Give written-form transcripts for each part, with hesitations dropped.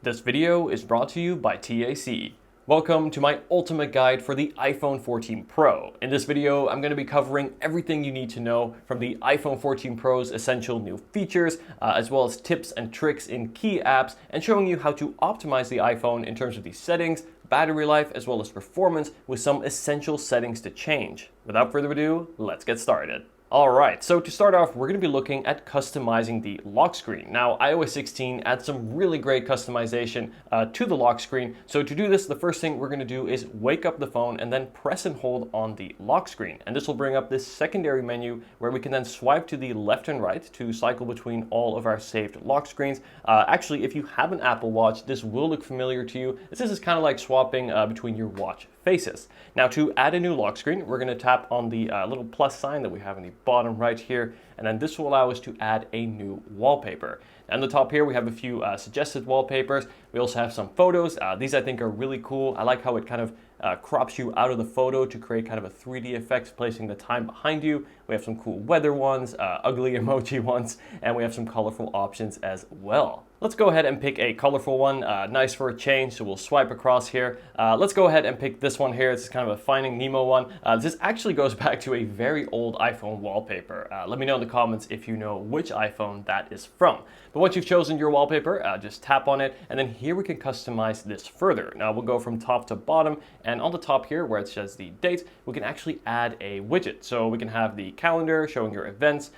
This video is brought to you by TAC. Welcome to my ultimate guide for the iPhone 14 Pro. In this video, I'm going to be covering everything you need to know from the iPhone 14 Pro's essential new features, as well as tips and tricks in key apps, and showing you how to optimize the iPhone in terms of the settings, battery life, as well as performance with some essential settings to change. Without further ado, let's get started. Alright, so to start off, we're going to be looking at customizing the lock screen. Now, iOS 16 adds some really great customization to the lock screen. So to do this, the first thing we're going to do is wake up the phone and then press and hold on the lock screen. And this will bring up this secondary menu where we can then swipe to the left and right to cycle between all of our saved lock screens. Actually, if you have an Apple Watch, this will look familiar to you. This is kind of like swapping between your watch faces. Now, to add a new lock screen, we're going to tap on the little plus sign that we have in the bottom right here, and then this will allow us to add a new wallpaper. On the top here, we have a few suggested wallpapers. We also have some photos. These I think are really cool. I like how it kind of crops you out of the photo to create kind of a 3D effect, placing the time behind you. We have some cool weather ones, ugly emoji ones, and we have some colorful options as well. Let's go ahead and pick a colorful one, nice for a change, so we'll swipe across here. Let's go ahead and pick this one here. This is kind of a Finding Nemo one. This actually goes back to a very old iPhone wallpaper. Let me know in the comments if you know which iPhone that is from. But once you've chosen your wallpaper, just tap on it, and then here we can customize this further. Now we'll go from top to bottom, and on the top here where it says the date, we can actually add a widget. So we can have the calendar showing your events,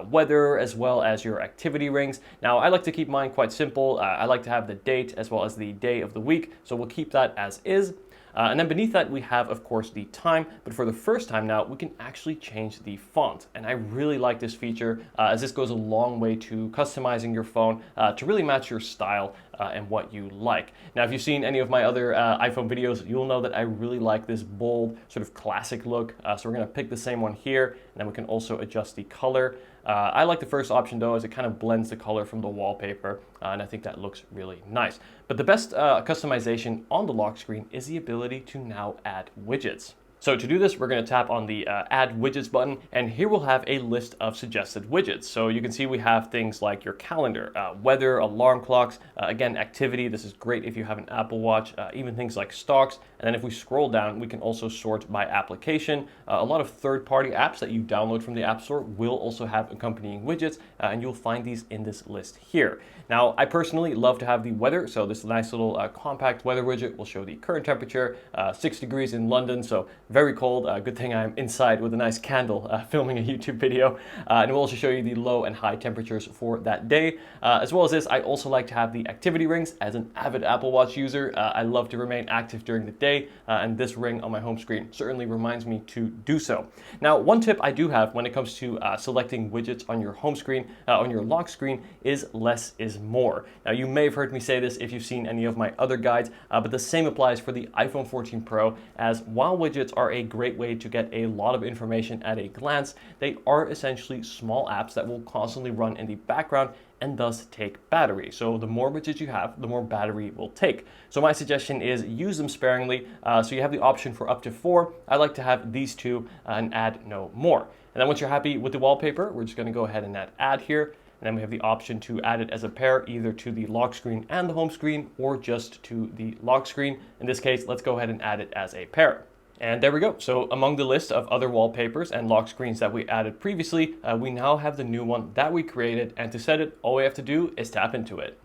weather, as well as your activity rings. Now I like to keep mine quite simple. I like to have the date as well as the day of the week, so we'll keep that as is. And then beneath that we have, of course, the time, but for the first time now we can actually change the font, and I really like this feature as this goes a long way to customizing your phone to really match your style and what you like. Now, if you've seen any of my other iPhone videos, you'll know that I really like this bold sort of classic look, so we're going to pick the same one here, and then we can also adjust the color. I like the first option though, as it kind of blends the color from the wallpaper, and I think that looks really nice. But the best customization on the lock screen is the ability to now add widgets. So to do this, we're going to tap on the Add Widgets button, and here we'll have a list of suggested widgets. So you can see we have things like your calendar, weather, alarm clocks, again, activity. This is great if you have an Apple Watch, even things like stocks. And then if we scroll down, we can also sort by application. A lot of third-party apps that you download from the App Store will also have accompanying widgets, and you'll find these in this list here. Now, I personally love to have the weather, so this nice little compact weather widget will show the current temperature, 6 degrees in London, so very cold. Good thing I'm inside with a nice candle filming a YouTube video. And it will also show you the low and high temperatures for that day. As well as this, I also like to have the activity rings. As an avid Apple Watch user, I love to remain active during the day, and this ring on my home screen certainly reminds me to do so. Now, one tip I do have when it comes to selecting widgets on your home screen, on your lock screen, is less is more. Now, you may have heard me say this if you've seen any of my other guides, but the same applies for the iPhone 14 Pro, as while widgets are a great way to get a lot of information at a glance, they are essentially small apps that will constantly run in the background and thus take battery. So the more widgets you have, the more battery it will take. So my suggestion is use them sparingly. So you have the option for up to 4. I like to have these 2 and add no more. And then once you're happy with the wallpaper, we're just going to go ahead and add here. And then we have the option to add it as a pair, either to the lock screen and the home screen, or just to the lock screen. In this case, let's go ahead and add it as a pair. And there we go. So among the list of other wallpapers and lock screens that we added previously, we now have the new one that we created, and to set it, all we have to do is tap into it.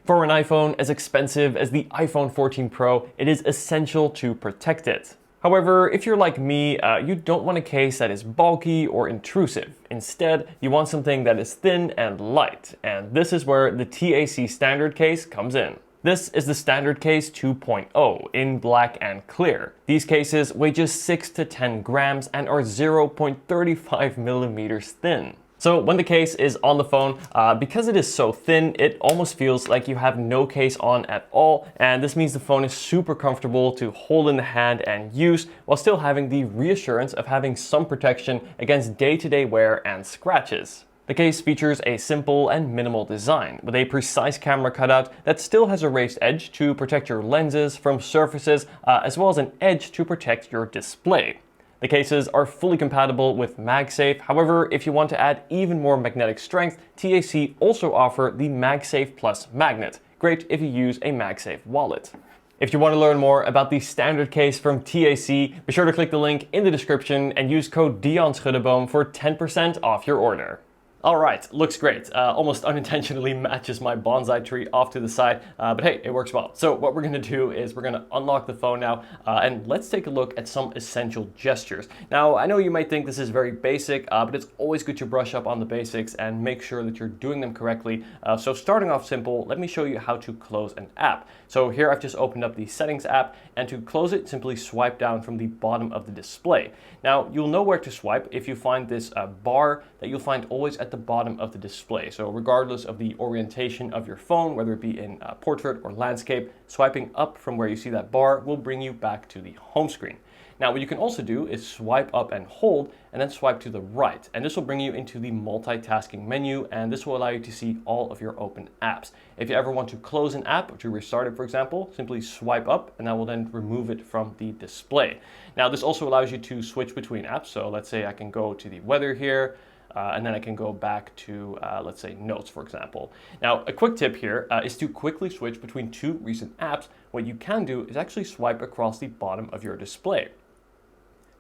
For an iPhone as expensive as the iPhone 14 Pro, it is essential to protect it. However, if you're like me, you don't want a case that is bulky or intrusive. Instead, you want something that is thin and light, and this is where the TAC Standard Case comes in. This is the Standard Case 2.0 in black and clear. These cases weigh just 6 to 10 grams and are 0.35 millimeters thin. So when the case is on the phone, because it is so thin, it almost feels like you have no case on at all, and this means the phone is super comfortable to hold in the hand and use, while still having the reassurance of having some protection against day-to-day wear and scratches. The case features a simple and minimal design, with a precise camera cutout that still has a raised edge to protect your lenses from surfaces, as well as an edge to protect your display. The cases are fully compatible with MagSafe. However, if you want to add even more magnetic strength, TAC also offer the MagSafe Plus magnet, great if you use a MagSafe wallet. If you want to learn more about the standard case from TAC, be sure to click the link in the description and use code Dion Schuddeboom for 10% off your order. All right, looks great. Almost unintentionally matches my bonsai tree off to the side, but hey, it works well. So what we're gonna do is we're gonna unlock the phone now, and let's take a look at some essential gestures. Now, I know you might think this is very basic, but it's always good to brush up on the basics and make sure that you're doing them correctly. So starting off simple, let me show you how to close an app. So here I've just opened up the Settings app, and to close it, simply swipe down from the bottom of the display. Now, you'll know where to swipe if you find this bar that you'll find always at the bottom of the display. So regardless of the orientation of your phone, whether it be in portrait or landscape, swiping up from where you see that bar will bring you back to the home screen. Now, what you can also do is swipe up and hold, and then swipe to the right. And this will bring you into the multitasking menu, and this will allow you to see all of your open apps. If you ever want to close an app or to restart it, for example, simply swipe up, and that will then remove it from the display. Now, this also allows you to switch between apps. So let's say I can go to the weather here, and then I can go back to, let's say, notes, for example. Now, a quick tip here is to quickly switch between two recent apps. What you can do is actually swipe across the bottom of your display.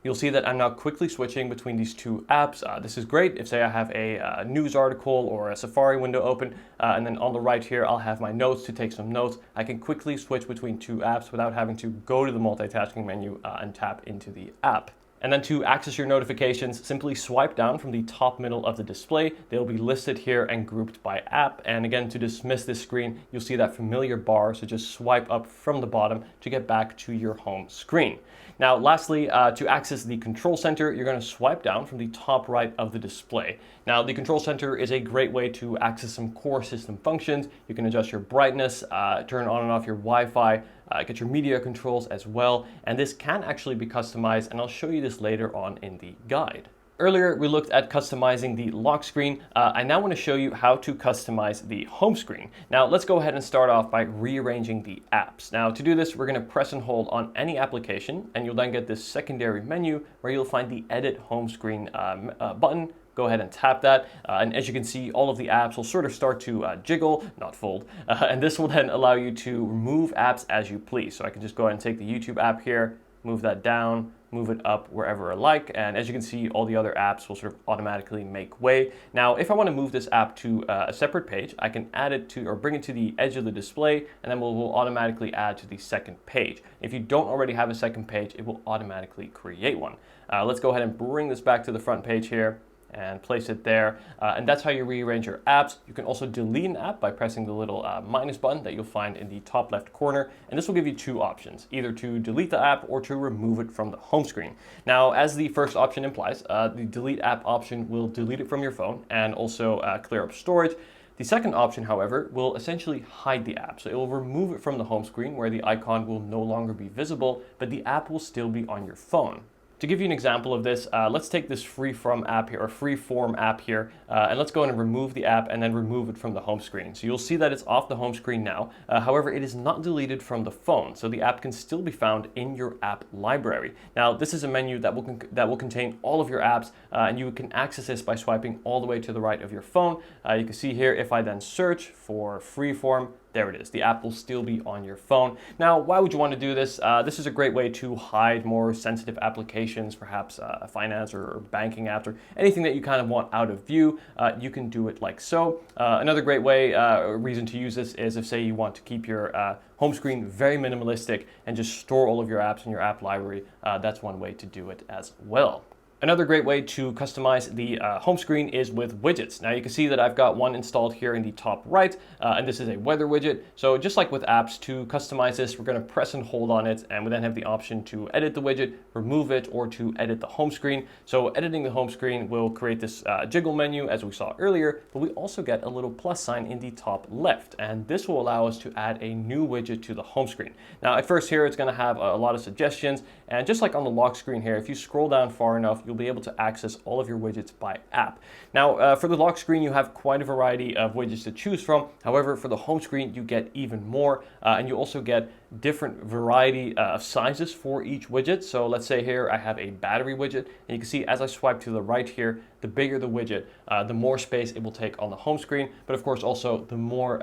You'll see that I'm now quickly switching between these two apps. This is great if, say, I have a news article or a Safari window open, and then on the right here, I'll have my notes to take some notes. I can quickly switch between two apps without having to go to the multitasking menu and tap into the app. And then to access your notifications, simply swipe down from the top middle of the display. They'll be listed here and grouped by app. And again, to dismiss this screen, you'll see that familiar bar. So just swipe up from the bottom to get back to your home screen. Now, lastly, to access the control center, you're going to swipe down from the top right of the display. Now, the control center is a great way to access some core system functions. You can adjust your brightness, turn on and off your Wi-Fi, get your media controls as well. And this can actually be customized, and I'll show you this later on in the guide. Earlier, we looked at customizing the lock screen. I now want to show you how to customize the home screen. Now, let's go ahead and start off by rearranging the apps. Now, to do this, we're going to press and hold on any application, and you'll then get this secondary menu where you'll find the Edit Home Screen button. Go ahead and tap that, and as you can see, all of the apps will sort of start to jiggle, not fold, and this will then allow you to remove apps as you please. So I can just go ahead and take the YouTube app here, move that down, move it up wherever I like, and as you can see, all the other apps will sort of automatically make way. Now, if I want to move this app to a separate page, I can add it to, or bring it to the edge of the display, and then we'll automatically add to the second page. If you don't already have a second page, it will automatically create one. Let's go ahead and bring this back to the front page here and place it there. And that's how you rearrange your apps. You can also delete an app by pressing the little minus button that you'll find in the top left corner. And this will give you two options, either to delete the app or to remove it from the home screen. Now, as the first option implies, the delete app option will delete it from your phone and also clear up storage. The second option, however, will essentially hide the app. So it will remove it from the home screen where the icon will no longer be visible, but the app will still be on your phone. To give you an example of this, let's take this Freeform app here, or Freeform app here, and let's go in and remove the app and then remove it from the home screen. So you'll see that it's off the home screen now. However, it is not deleted from the phone, so the app can still be found in your app library. Now, this is a menu that will contain all of your apps, and you can access this by swiping all the way to the right of your phone. You can see here, if I then search for Freeform, there it is. The app will still be on your phone. Now, why would you want to do this? This is a great way to hide more sensitive applications, perhaps finance or banking apps or anything that you kind of want out of view. You can do it like so. Another great way, reason to use this is if, say, you want to keep your home screen very minimalistic and just store all of your apps in your app library. That's one way to do it as well. Another great way to customize the home screen is with widgets. Now you can see that I've got one installed here in the top right, and this is a weather widget. So just like with apps, to customize this, we're going to press and hold on it, and we then have the option to edit the widget, remove it, or to edit the home screen. So editing the home screen will create this jiggle menu as we saw earlier, but we also get a little plus sign in the top left, and this will allow us to add a new widget to the home screen. Now at first here, it's going to have a lot of suggestions, and just like on the lock screen here, if you scroll down far enough, you'll you'll be able to access all of your widgets by app. Now, for the lock screen, you have quite a variety of widgets to choose from. However, for the home screen, you get even more, and you also get different variety of sizes for each widget. So let's say here I have a battery widget, and you can see as I swipe to the right here, the bigger the widget, the more space it will take on the home screen, but of course also the more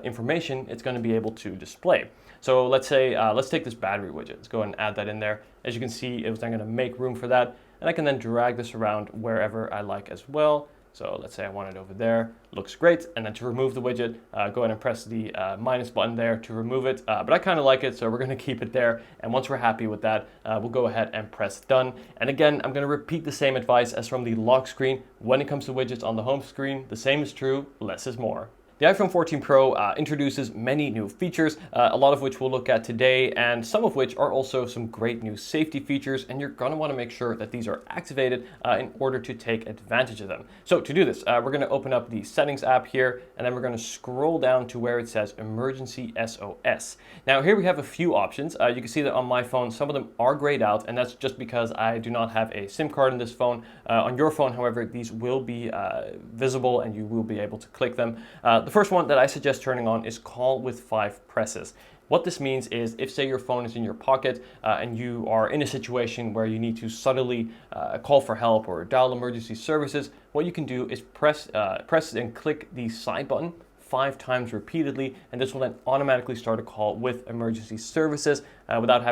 information it's going to be able to display. So let's say, let's take this battery widget. Let's go and add that in there. As you can see, it was then going to make room for that, and I can then drag this around wherever I like as well. So let's say I want it over there, looks great. And then to remove the widget, go ahead and press the minus button there to remove it. But I kind of like it, so we're going to keep it there. And once we're happy with that, we'll go ahead and press done. And again, I'm going to repeat the same advice as from the lock screen. When it comes to widgets on the home screen, the same is true, less is more. The iPhone 14 Pro introduces many new features, a lot of which we'll look at today, and some of which are also some great new safety features, and you're going to want to make sure that these are activated in order to take advantage of them. So to do this, we're going to open up the Settings app here, and then we're going to scroll down to where it says Emergency SOS. Now here we have a few options. You can see that on my phone, some of them are grayed out, and that's just because I do not have a SIM card in this phone. On your phone, however, these will be visible, and you will be able to click them. The first one that I suggest turning on is Call with 5 presses. What this means is if, say, your phone is in your pocket and you are in a situation where you need to suddenly call for help or dial emergency services, what you can do is press and click the side button 5 times repeatedly, and this will then automatically start a call with emergency services without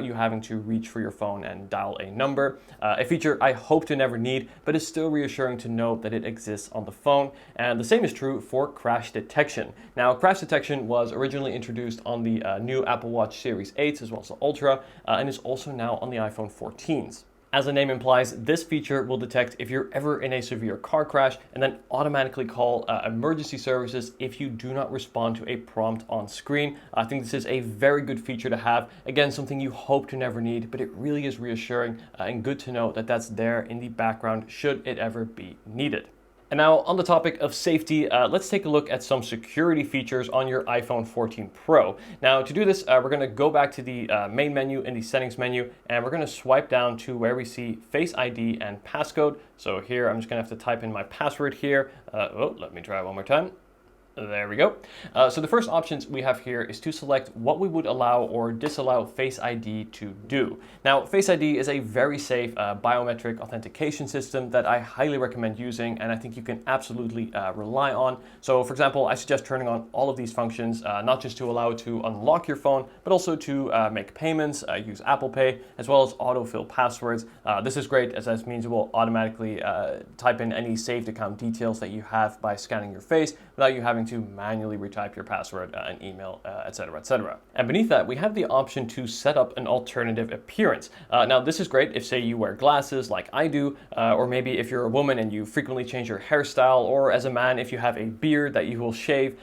you having to reach for your phone and dial a number. A feature I hope to never need, but it's still reassuring to know that it exists on the phone. And the same is true for crash detection. Now, crash detection was originally introduced on the new Apple Watch Series 8s as well as the Ultra, and is also now on the iPhone 14s. As the name implies, this feature will detect if you're ever in a severe car crash and then automatically call emergency services if you do not respond to a prompt on screen. I think this is a very good feature to have. Again, something you hope to never need, but it really is reassuring and good to know that that's there in the background should it ever be needed. And now on the topic of safety, let's take a look at some security features on your iPhone 14 Pro. Now to do this, we're going to go back to the main menu in the settings menu, and we're going to swipe down to where we see Face ID and passcode. So here I'm just going to have to type in my password here. Let me try it one more time. There we go. So the first options we have here is to select what we would allow or disallow Face ID to do. Now, Face ID is a very safe biometric authentication system that I highly recommend using, and I think you can absolutely rely on. So for example, I suggest turning on all of these functions, not just to allow it to unlock your phone, but also to make payments, use Apple Pay, as well as autofill passwords. This is great as this means it will automatically type in any saved account details that you have by scanning your face without you having to manually retype your password and email, etc., etc. And beneath that, we have the option to set up an alternative appearance. Now, this is great if, say, you wear glasses like I do, or maybe if you're a woman and you frequently change your hairstyle, or as a man, if you have a beard that you will shave.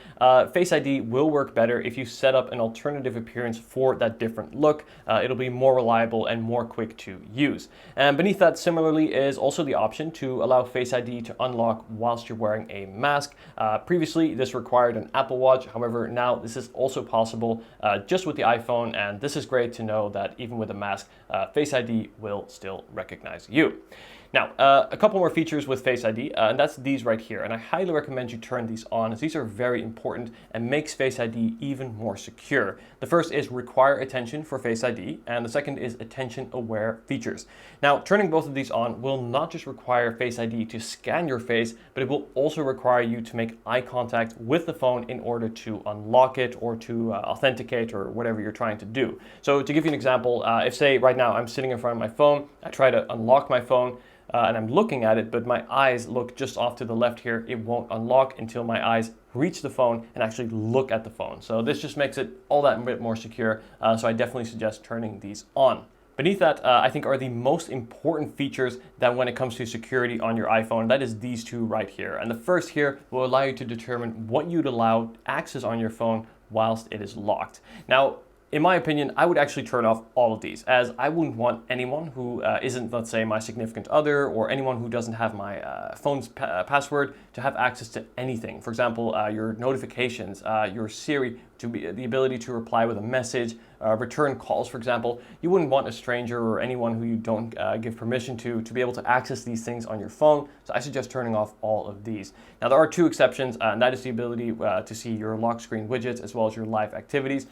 Face ID will work better if you set up an alternative appearance for that different look. It'll be more reliable and more quick to use. And beneath that, similarly, is also the option to allow Face ID to unlock whilst you're wearing a mask. Previously, this required an Apple Watch. However, now this is also possible just with the iPhone, and this is great to know that even with a mask, Face ID will still recognize you. Now, a couple more features with Face ID, and that's these right here. And I highly recommend you turn these on, as these are very important and makes Face ID even more secure. The first is require attention for Face ID, and the second is attention aware features. Now, turning both of these on will not just require Face ID to scan your face, but it will also require you to make eye contact with the phone in order to unlock it or to authenticate or whatever you're trying to do. So to give you an example, if say right now I'm sitting in front of my phone, I try to unlock my phone, and I'm looking at it, but my eyes look just off to the left here, it won't unlock until my eyes reach the phone and actually look at the phone. So this just makes it all that bit more secure, so I definitely suggest turning these on. Beneath that, I think are the most important features that when it comes to security on your iPhone, that is these two right here. And the first here will allow you to determine what you'd allow access on your phone whilst it is locked. Now, in my opinion, I would actually turn off all of these, as I wouldn't want anyone who isn't, let's say, my significant other or anyone who doesn't have my phone's password to have access to anything. For example, your notifications, your Siri, to be the ability to reply with a message, return calls, for example. You wouldn't want a stranger or anyone who you don't give permission to be able to access these things on your phone. So I suggest turning off all of these. Now there are two exceptions, and that is the ability to see your lock screen widgets as well as your live activities.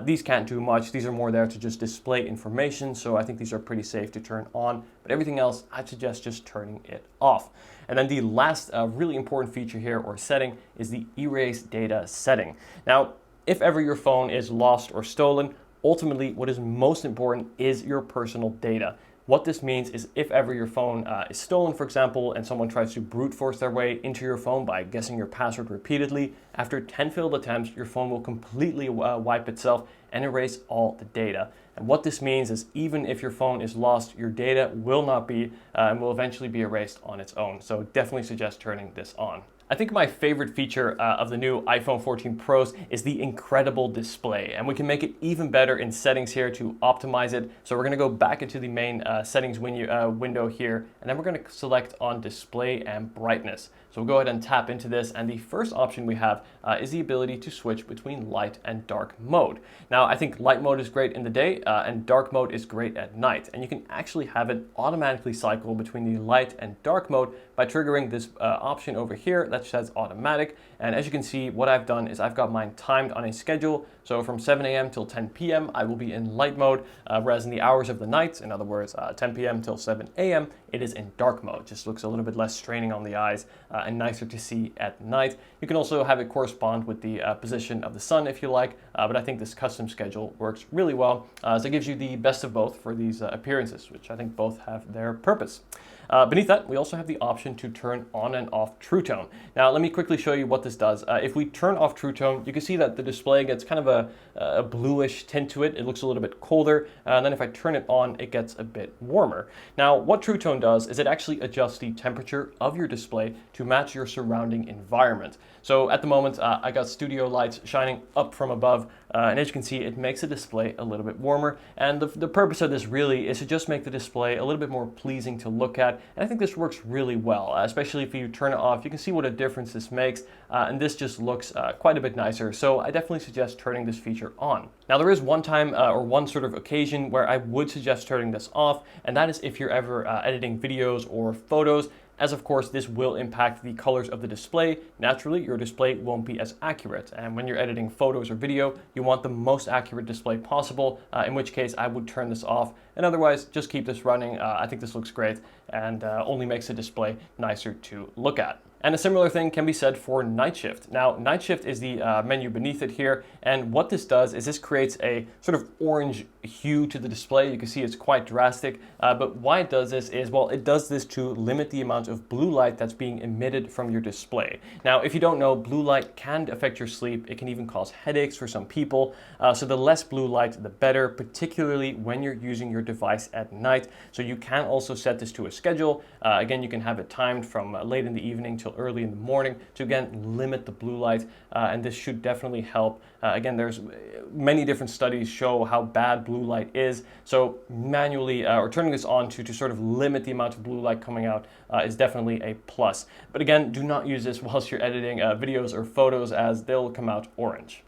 These can't do much. These are more there to just display information. So I think these are pretty safe to turn on, but everything else, I'd suggest just turning it off. And then the last really important feature here or setting is the erase data setting. Now, if ever your phone is lost or stolen, ultimately what is most important is your personal data. What this means is if ever your phone is stolen, for example, and someone tries to brute force their way into your phone by guessing your password repeatedly, after 10 failed attempts, your phone will completely wipe itself and erase all the data. And what this means is even if your phone is lost, your data will not be and will eventually be erased on its own. So definitely suggest turning this on. I think my favorite feature of the new iPhone 14 Pros is the incredible display, and we can make it even better in settings here to optimize it. So we're going to go back into the main settings window here, and then we're going to select on display and brightness. So we'll go ahead and tap into this, and the first option we have is the ability to switch between light and dark mode. Now I think light mode is great in the day and dark mode is great at night, and you can actually have it automatically cycle between the light and dark mode by triggering this option over here that says automatic. And as you can see, what I've done is I've got mine timed on a schedule. So from 7 a.m. till 10 p.m. I will be in light mode, whereas in the hours of the night, in other words 10 p.m. till 7 a.m. it is in dark mode. Just looks a little bit less straining on the eyes and nicer to see at night. You can also have it correspond with the position of the sun if you like, but I think this custom schedule works really well. So it gives you the best of both for these appearances, which I think both have their purpose. Beneath that, we also have the option to turn on and off True Tone. Now, let me quickly show you what this does. If we turn off True Tone, you can see that the display gets kind of a bluish tint to it. It looks a little bit colder. And then if I turn it on, it gets a bit warmer. Now, what True Tone does is it actually adjusts the temperature of your display to match your surrounding environment. So at the moment, I got studio lights shining up from above, and as you can see, it makes the display a little bit warmer. And the purpose of this really is to just make the display a little bit more pleasing to look at. And I think this works really well, especially if you turn it off. You can see what a difference this makes, and this just looks quite a bit nicer. So I definitely suggest turning this feature on. Now there is one time or one sort of occasion where I would suggest turning this off, and that is if you're ever editing videos or photos, as of course this will impact the colors of the display. Naturally, your display won't be as accurate, and when you're editing photos or video, you want the most accurate display possible, in which case I would turn this off, and otherwise just keep this running. I think this looks great and only makes the display nicer to look at. And a similar thing can be said for night shift. Now, night shift is the menu beneath it here, and what this does is this creates a sort of orange hue to the display. You can see it's quite drastic, but why it does this is, well, it does this to limit the amount of blue light that's being emitted from your display. Now, if you don't know, blue light can affect your sleep. It can even cause headaches for some people, so the less blue light, the better, particularly when you're using your device at night. So you can also set this to a schedule. Again, you can have it timed from late in the evening till early in the morning to again limit the blue light, and this should definitely help. Again, there's many different studies show how bad blue light is, so manually or turning this on to sort of limit the amount of blue light coming out is definitely a plus. But again, do not use this whilst you're editing videos or photos, as they'll come out orange.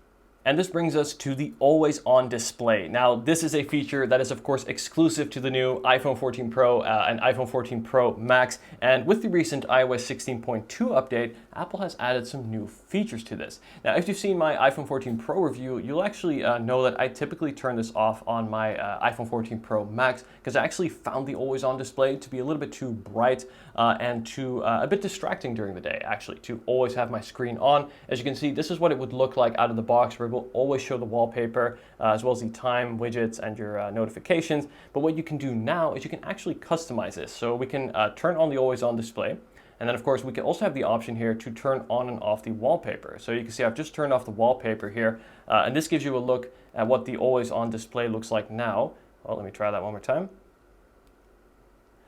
And this brings us to the always on display. Now, this is a feature that is of course exclusive to the new iPhone 14 Pro and iPhone 14 Pro Max. And with the recent iOS 16.2 update, Apple has added some new features to this. Now, if you've seen my iPhone 14 Pro review, you'll actually know that I typically turn this off on my iPhone 14 Pro Max because I actually found the always on display to be a little bit too bright and too a bit distracting during the day, actually, to always have my screen on. As you can see, this is what it would look like out of the box, where it will always show the wallpaper as well as the time widgets and your notifications. But what you can do now is you can actually customize this. So we can turn on the always on display. And then of course we can also have the option here to turn on and off the wallpaper. So you can see I've just turned off the wallpaper here, and this gives you a look at what the always on display looks like now. Well, let me try that one more time.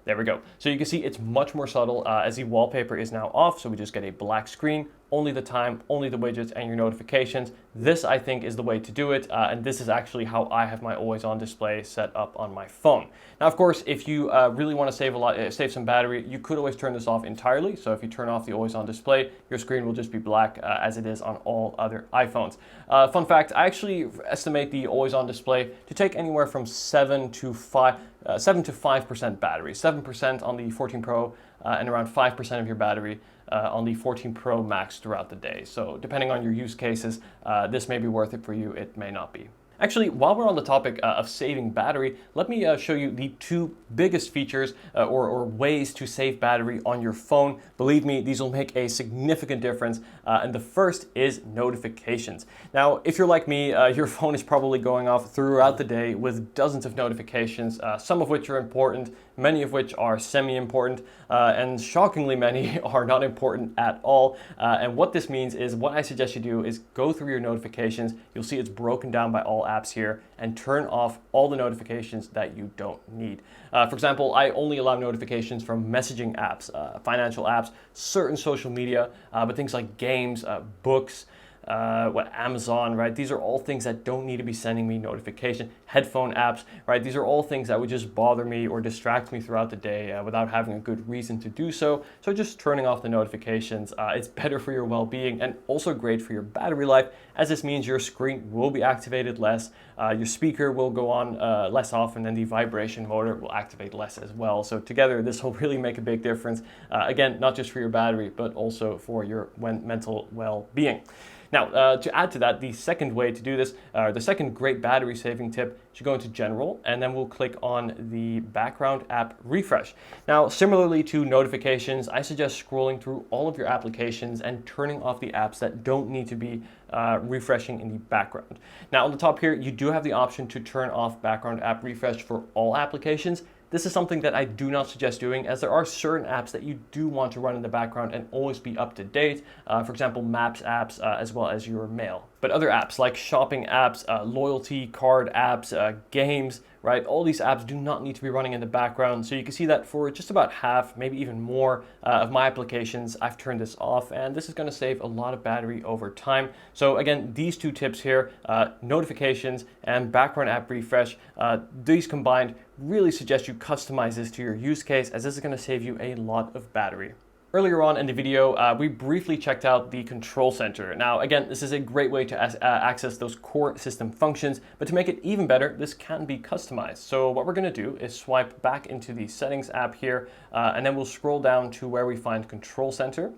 There we go. So you can see it's much more subtle as the wallpaper is now off. So we just get a black screen. only the time, only the widgets, and your notifications. This, I think, is the way to do it, and this is actually how I have my always on display set up on my phone. Now, of course, if you really want to save some battery, you could always turn this off entirely. So if you turn off the always on display, your screen will just be black as it is on all other iPhones. Fun fact, I actually estimate the always on display to take anywhere from 7 to 5% battery, 7% on the 14 Pro and around 5% of your battery on the 14 Pro Max throughout the day. So depending on your use cases, this may be worth it for you, it may not be. Actually, while we're on the topic of saving battery, let me show you the two biggest features or ways to save battery on your phone. Believe me, these will make a significant difference. And the first is notifications. Now, if you're like me, your phone is probably going off throughout the day with dozens of notifications, some of which are important, many of which are semi-important, and shockingly many are not important at all. And what this means is what I suggest you do is go through your notifications. You'll see it's broken down by all apps here, and turn off all the notifications that you don't need. For example, I only allow notifications from messaging apps, financial apps, certain social media, but things like games, books, Amazon, right? These are all things that don't need to be sending me notification. Headphone apps, right? These are all things that would just bother me or distract me throughout the day without having a good reason to do so. So just turning off the notifications, it's better for your well-being and also great for your battery life, as this means your screen will be activated less, your speaker will go on less often, and the vibration motor will activate less as well. So together, this will really make a big difference. Again, not just for your battery, but also for your mental well-being. Now, to add to that, the second way to do this, the second great battery saving tip, is you go into General, and then we'll click on the background app refresh. Now, similarly to notifications, I suggest scrolling through all of your applications and turning off the apps that don't need to be refreshing in the background. Now, on the top here, you do have the option to turn off background app refresh for all applications. This is something that I do not suggest doing, as there are certain apps that you do want to run in the background and always be up to date. For example, Maps apps, as well as your mail. But other apps like shopping apps, loyalty card apps, games, right? All these apps do not need to be running in the background. So you can see that for just about half, maybe even more of my applications, I've turned this off, and this is going to save a lot of battery over time. So again, these two tips here, notifications and background app refresh, these combined really suggest you customize this to your use case, as this is going to save you a lot of battery. Earlier on in the video, we briefly checked out the control center. Now, again, this is a great way to access those core system functions, but to make it even better, this can be customized. So what we're going to do is swipe back into the settings app here, and then we'll scroll down to where we find control center.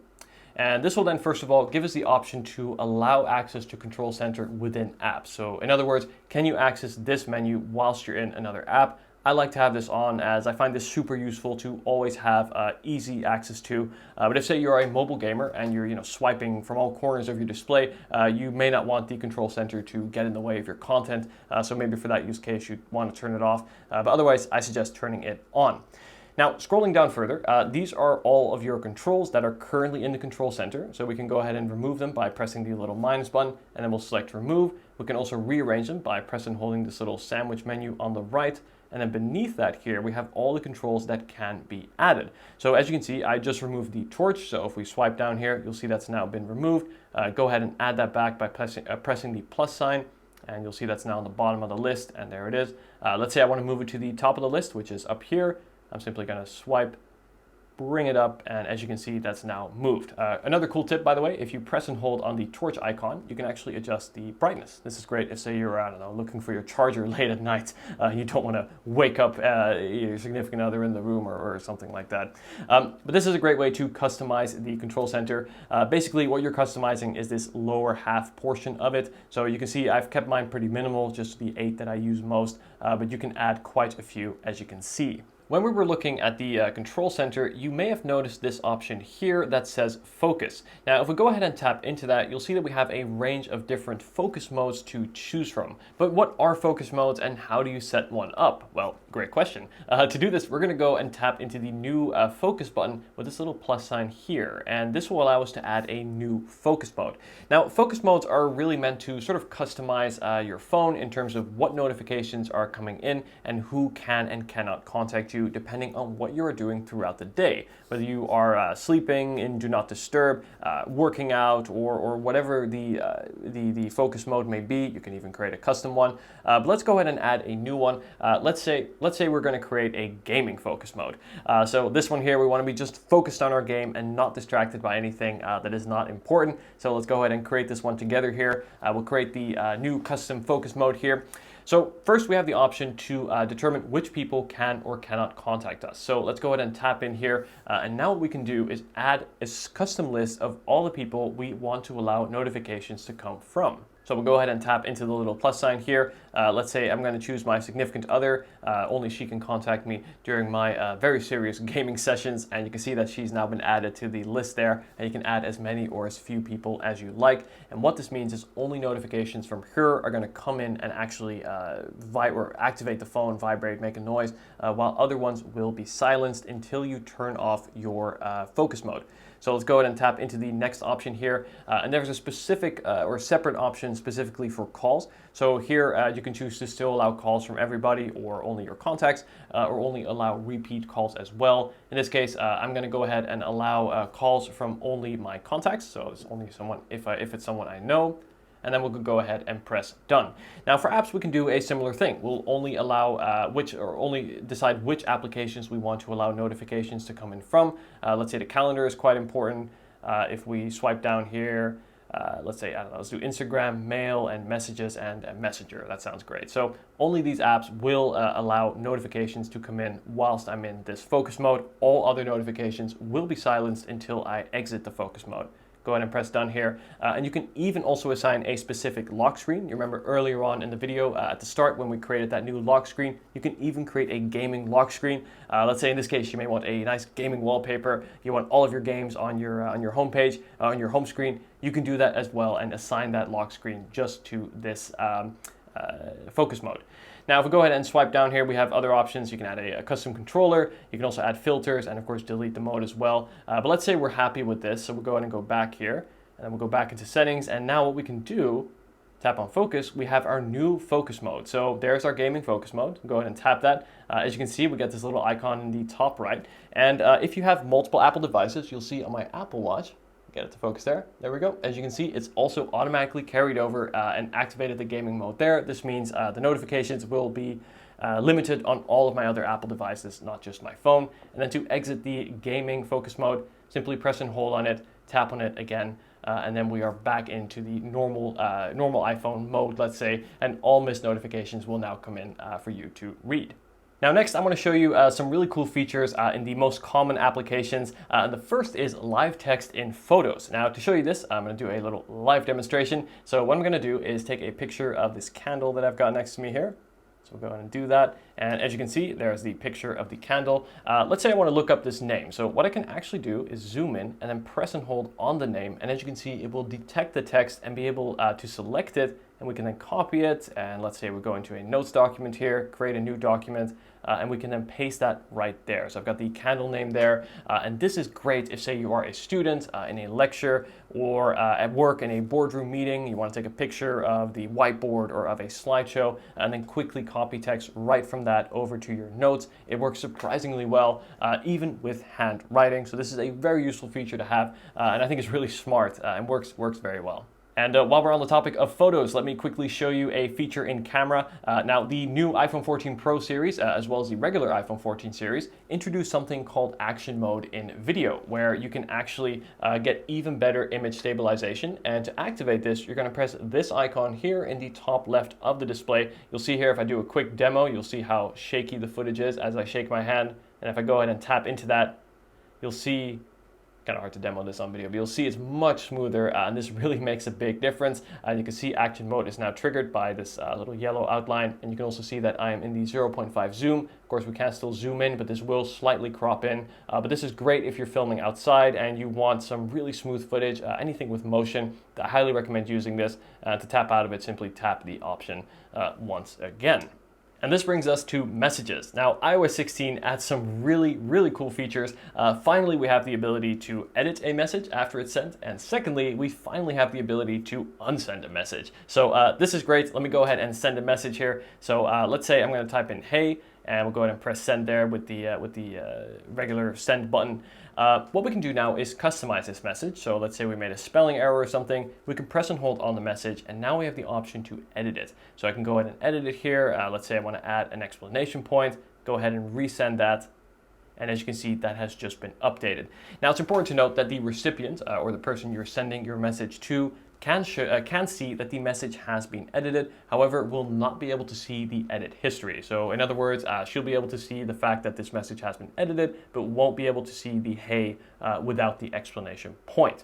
And this will then, first of all, give us the option to allow access to Control Center within apps. So in other words, can you access this menu whilst you're in another app? I like to have this on, as I find this super useful to always have easy access to. But if, say, you're a mobile gamer and you're swiping from all corners of your display, you may not want the Control Center to get in the way of your content. So maybe for that use case, you'd want to turn it off. But otherwise, I suggest turning it on. Now, scrolling down further, these are all of your controls that are currently in the Control Center. So we can go ahead and remove them by pressing the little minus button, and then we'll select Remove. We can also rearrange them by pressing and holding this little sandwich menu on the right. And then beneath that here, we have all the controls that can be added. So as you can see, I just removed the torch. So if we swipe down here, you'll see that's now been removed. Go ahead and add that back by pressing the plus sign. And you'll see that's now on the bottom of the list. And there it is. Let's say I want to move it to the top of the list, which is up here. I'm simply going to swipe, bring it up, and as you can see, that's now moved. Another cool tip, by the way, if you press and hold on the torch icon, you can actually adjust the brightness. This is great if, say, you're, I don't know, looking for your charger late at night. You don't want to wake up your significant other in the room or something like that. But this is a great way to customize the control center. Basically, what you're customizing is this lower half portion of it. So you can see I've kept mine pretty minimal, just the 8 that I use most, but you can add quite a few, as you can see. When we were looking at the control center, you may have noticed this option here that says focus. Now, if we go ahead and tap into that, you'll see that we have a range of different focus modes to choose from. But what are focus modes and how do you set one up? Well, great question. To do this, we're going to go and tap into the new focus button with this little plus sign here. And this will allow us to add a new focus mode. Now, focus modes are really meant to sort of customize your phone in terms of what notifications are coming in and who can and cannot contact you. to depending on what you are doing throughout the day. Whether you are sleeping in Do Not Disturb, working out, or whatever the focus mode may be. You can even create a custom one. But let's go ahead and add a new one. Let's say we're going to create a gaming focus mode. So this one here, we want to be just focused on our game and not distracted by anything that is not important. So let's go ahead and create this one together here. We'll create the new custom focus mode here. So first we have the option to determine which people can or cannot contact us. So let's go ahead and tap in here. And now what we can do is add a custom list of all the people we want to allow notifications to come from. So we'll go ahead and tap into the little plus sign here. Let's say I'm going to choose my significant other. Only she can contact me during my very serious gaming sessions. And you can see that she's now been added to the list there. And you can add as many or as few people as you like. And what this means is only notifications from her are going to come in and actually or activate the phone, vibrate, make a noise, while other ones will be silenced until you turn off your focus mode. So let's go ahead and tap into the next option here. And there's a specific or separate option specifically for calls. So here you can choose to still allow calls from everybody or only your contacts or only allow repeat calls as well. In this case, I'm going to go ahead and allow calls from only my contacts. So it's only someone if it's someone I know. And then we'll go ahead and press done. Now for apps, we can do a similar thing. We'll only allow only decide which applications we want to allow notifications to come in from. Let's say the calendar is quite important. If we swipe down here, let's say, I don't know, let's do Instagram, mail, and messages, and Messenger. That sounds great. So only these apps will allow notifications to come in whilst I'm in this focus mode. All other notifications will be silenced until I exit the focus mode. Go ahead and press done here. And you can even also assign a specific lock screen. You remember earlier on in the video at the start when we created that new lock screen, you can even create a gaming lock screen. Let's say in this case, you may want a nice gaming wallpaper. You want all of your games on your home page, on your home screen. You can do that as well and assign that lock screen just to this focus mode. Now, if we go ahead and swipe down here, we have other options. You can add a custom controller. You can also add filters and, of course, delete the mode as well. But let's say we're happy with this. So we'll go ahead and go back here. And then we'll go back into settings. And now what we can do, tap on focus, we have our new focus mode. So there's our gaming focus mode. Go ahead and tap that. As you can see, we get this little icon in the top right. And if you have multiple Apple devices, you'll see on my Apple Watch, get it to focus there. There we go. As you can see, it's also automatically carried over and activated the gaming mode there. This means the notifications will be limited on all of my other Apple devices, not just my phone. And then to exit the gaming focus mode, simply press and hold on it, tap on it again, and then we are back into the normal iPhone mode, let's say, and all missed notifications will now come in for you to read. Now next, I'm going to show you some really cool features in the most common applications. And the first is live text in photos. Now to show you this, I'm going to do a little live demonstration. So what I'm going to do is take a picture of this candle that I've got next to me here. So we'll go ahead and do that. And as you can see, there's the picture of the candle. Let's say I want to look up this name. So what I can actually do is zoom in and then press and hold on the name. And as you can see, it will detect the text and be able to select it. And we can then copy it. And let's say we go into a notes document here, create a new document. And we can then paste that right there. So I've got the candle name there. And this is great if, say, you are a student in a lecture or at work in a boardroom meeting. You want to take a picture of the whiteboard or of a slideshow and then quickly copy text right from that over to your notes. It works surprisingly well, even with handwriting. So this is a very useful feature to have. And I think it's really smart and works very well. And while we're on the topic of photos, let me quickly show you a feature in camera. Now, the new iPhone 14 Pro series, as well as the regular iPhone 14 series, introduced something called action mode in video, where you can actually get even better image stabilization. And to activate this, you're going to press this icon here in the top left of the display. You'll see here, if I do a quick demo, you'll see how shaky the footage is as I shake my hand. And if I go ahead and tap into that, you'll see, kind of hard to demo this on video, but you'll see it's much smoother, and this really makes a big difference. You can see action mode is now triggered by this little yellow outline, and you can also see that I am in the 0.5 zoom. Of course, we can still zoom in, but this will slightly crop in. But this is great if you're filming outside and you want some really smooth footage, anything with motion. I highly recommend using this. To tap out of it, simply tap the option once again. And this brings us to messages. Now, iOS 16 adds some really cool features. Finally, we have the ability to edit a message after it's sent. And secondly, we finally have the ability to unsend a message. So this is great. Let me go ahead and send a message here. So let's say I'm going to type in, hey, and we'll go ahead and press send there with the regular send button. What we can do now is customize this message. So let's say we made a spelling error or something, we can press and hold on the message, and now we have the option to edit it. So I can go ahead and edit it here. Let's say I want to add an explanation point, go ahead and resend that. And as you can see, that has just been updated. Now it's important to note that the recipient or the person you're sending your message to can see that the message has been edited, however, will not be able to see the edit history. So in other words, she'll be able to see the fact that this message has been edited, but won't be able to see the hey without the explanation point.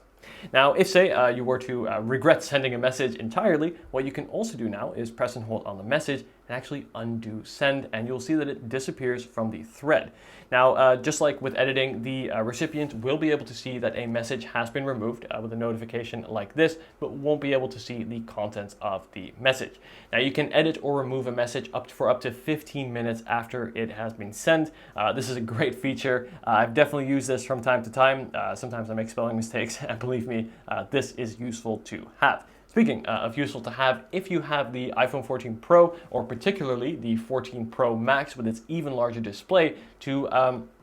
Now, if say you were to regret sending a message entirely, what you can also do now is press and hold on the message and actually undo send, and you'll see that it disappears from the thread. Now, just like with editing, the recipient will be able to see that a message has been removed with a notification like this, but won't be able to see the contents of the message. Now, you can edit or remove a message for up to 15 minutes after it has been sent. This is a great feature. I've definitely used this from time to time. Sometimes I make spelling mistakes, and believe me, this is useful to have. Speaking of useful to have, if you have the iPhone 14 Pro, or particularly the 14 Pro Max with its even larger display, to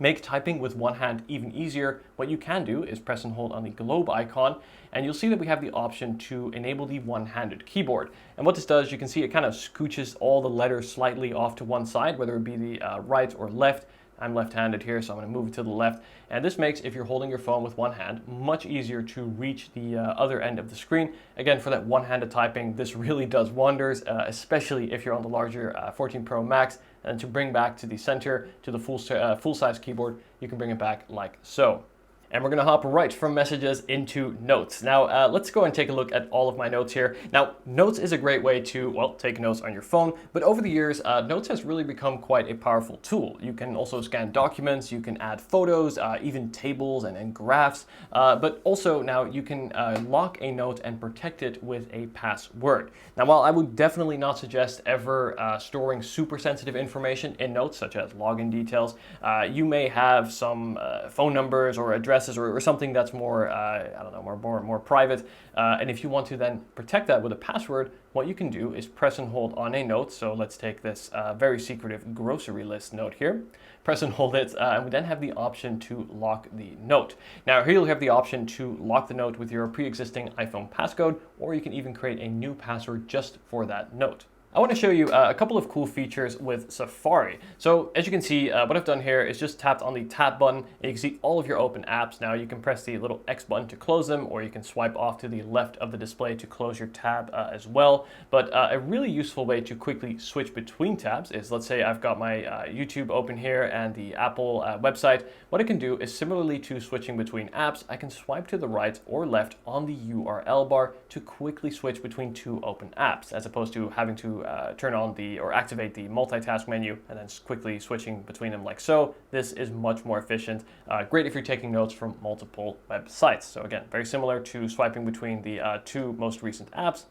make typing with one hand even easier, what you can do is press and hold on the globe icon, and you'll see that we have the option to enable the one-handed keyboard. And what this does, you can see it kind of scooches all the letters slightly off to one side, whether it be the right or left. I'm left-handed here, so I'm going to move it to the left. And this makes, if you're holding your phone with one hand, much easier to reach the other end of the screen. Again, for that one-handed typing, this really does wonders, especially if you're on the larger 14 Pro Max. And to bring back to the center, to the full-size keyboard, you can bring it back like so. And we're going to hop right from messages into notes. Now, let's go and take a look at all of my notes here. Now, notes is a great way to, well, take notes on your phone. But over the years, notes has really become quite a powerful tool. You can also scan documents, you can add photos, even tables and graphs. But also now you can lock a note and protect it with a password. Now, while I would definitely not suggest ever storing super sensitive information in notes, such as login details, you may have some phone numbers or addresses or something that's more, I don't know, more private. And if you want to then protect that with a password, what you can do is press and hold on a note. So let's take this very secretive grocery list note here. Press and hold it, and we then have the option to lock the note. Now here you'll have the option to lock the note with your pre-existing iPhone passcode, or you can even create a new password just for that note. I want to show you a couple of cool features with Safari. So as you can see, what I've done here is just tapped on the tap button, and you can see all of your open apps. Now you can press the little X button to close them, or you can swipe off to the left of the display to close your tab as well. But a really useful way to quickly switch between tabs is, let's say I've got my YouTube open here and the Apple website. What I can do is, similarly to switching between apps, I can swipe to the right or left on the URL bar to quickly switch between two open apps, as opposed to having to turn on or activate the multitask menu and then quickly switching between them like so. This is much more efficient. Great if you're taking notes from multiple websites. So again, very similar to swiping between the two most recent apps.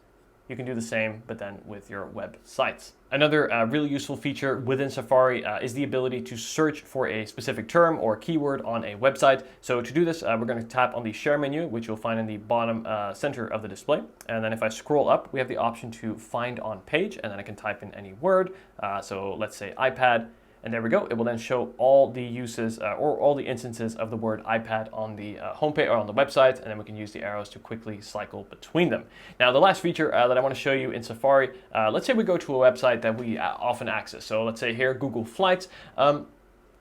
You can do the same, but then with your websites. Another really useful feature within Safari is the ability to search for a specific term or keyword on a website. So to do this, we're going to tap on the share menu, which you'll find in the bottom center of the display. And then if I scroll up, we have the option to find on page, and then I can type in any word. So let's say iPad. And there we go. It will then show all the uses or all the instances of the word iPad on the homepage or on the website, and then we can use the arrows to quickly cycle between them. Now, the last feature that I want to show you in Safari, let's say we go to a website that we often access. So let's say here, Google Flights.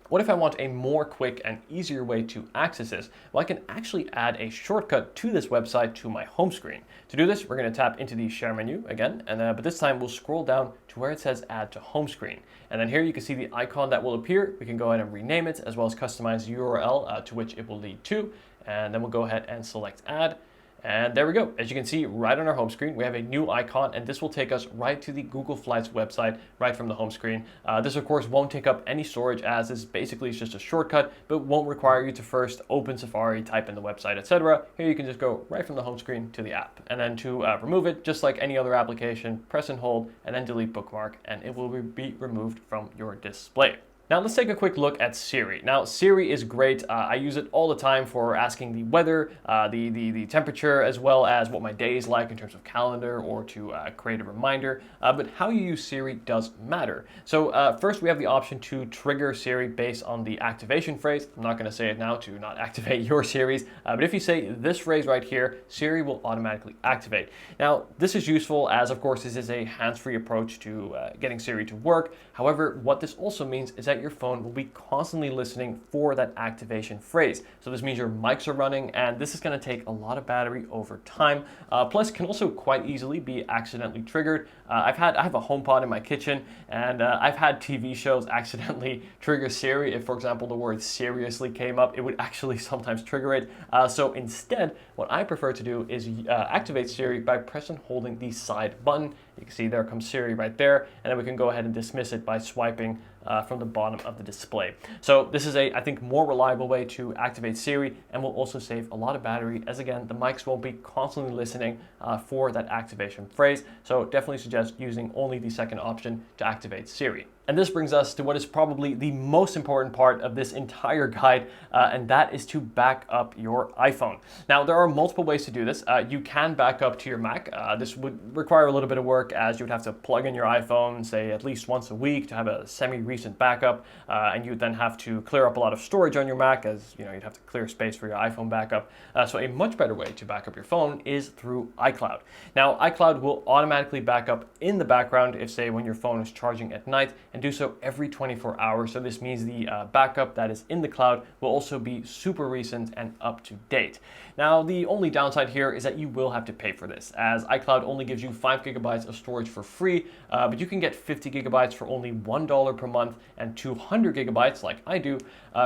What if I want a more quick and easier way to access this? Well, I can actually add a shortcut to this website to my home screen. To do this, we're going to tap into the share menu again, and but this time we'll scroll down to where it says add to home screen. And then here you can see the icon that will appear. We can go ahead and rename it, as well as customize the URL to which it will lead to. And then we'll go ahead and select add. And there we go. As you can see, right on our home screen, we have a new icon, and this will take us right to the Google Flights website right from the home screen. This, of course, won't take up any storage, as this basically is just a shortcut, but won't require you to first open Safari, type in the website, etc. Here you can just go right from the home screen to the app. And then to remove it, just like any other application, press and hold, and then delete bookmark, and it will be removed from your display. Now let's take a quick look at Siri. Now Siri is great. I use it all the time for asking the weather, the temperature, as well as what my day is like in terms of calendar or to create a reminder. But how you use Siri does matter. So first we have the option to trigger Siri based on the activation phrase. I'm not going to say it now to not activate your Siris, but if you say this phrase right here, Siri will automatically activate. Now this is useful as of course this is a hands-free approach to getting Siri to work. However, what this also means is that your phone will be constantly listening for that activation phrase. So this means your mics are running, and this is going to take a lot of battery over time. Plus, can also quite easily be accidentally triggered. I have a HomePod in my kitchen, and I've had TV shows accidentally trigger Siri. If, for example, the word seriously came up, it would actually sometimes trigger it. So instead, what I prefer to do is activate Siri by pressing and holding the side button. You can see there comes Siri right there, and then we can go ahead and dismiss it by swiping from the bottom of the display. So this is I think, more reliable way to activate Siri, and will also save a lot of battery, as again, the mics won't be constantly listening for that activation phrase. So definitely suggest using only the second option to activate Siri. And this brings us to what is probably the most important part of this entire guide, and that is to back up your iPhone. Now, there are multiple ways to do this. You can back up to your Mac. This would require a little bit of work, as you would have to plug in your iPhone, say at least once a week, to have a semi-recent backup, and you would then have to clear up a lot of storage on your Mac, as you know, you'd have to clear space for your iPhone backup. So a much better way to back up your phone is through iCloud. Now, iCloud will automatically back up in the background if, say, when your phone is charging at night, and do so every 24 hours. So this means the backup that is in the cloud will also be super recent and up to date. Now, the only downside here is that you will have to pay for this, as iCloud only gives you 5 gigabytes of storage for free, but you can get 50 gigabytes for only $1 per month, and 200 gigabytes, like I do,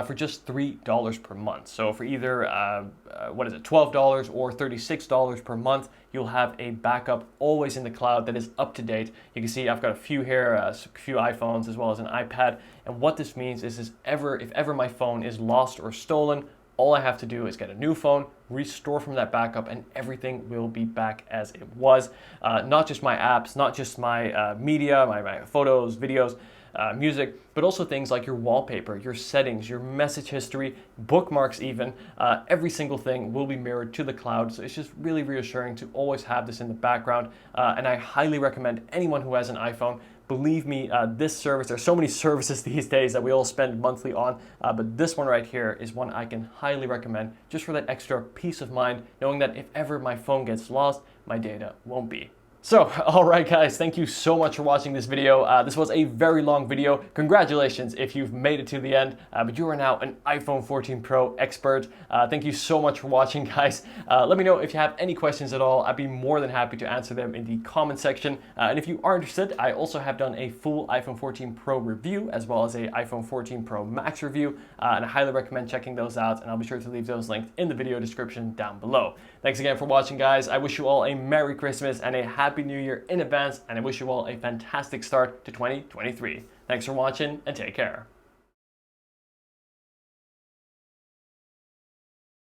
for just $3 per month. So for either, $12 or $36 per month, you'll have a backup always in the cloud that is up to date. You can see I've got a few here, a few iPhones, as well as an iPad. And what this means is if ever my phone is lost or stolen, all I have to do is get a new phone, restore from that backup, and everything will be back as it was. Not just my apps, not just my media, my photos, videos, music, but also things like your wallpaper, your settings, your message history, bookmarks even. Every single thing will be mirrored to the cloud, so it's just really reassuring to always have this in the background. And I highly recommend anyone who has an iPhone. Believe me, this service, there's so many services these days that we all spend monthly on, but this one right here is one I can highly recommend just for that extra peace of mind, knowing that if ever my phone gets lost, my data won't be. So, alright guys, thank you so much for watching this video. This was a very long video. Congratulations if you've made it to the end, but you are now an iPhone 14 Pro expert. Thank you so much for watching, guys. Let me know if you have any questions at all. I'd be more than happy to answer them in the comment section. And if you are interested, I also have done a full iPhone 14 Pro review, as well as a iPhone 14 Pro Max review, and I highly recommend checking those out, and I'll be sure to leave those linked in the video description down below. Thanks again for watching, guys. I wish you all a Merry Christmas and a Happy New Year in advance, and I wish you all a fantastic start to 2023. Thanks for watching, and take care.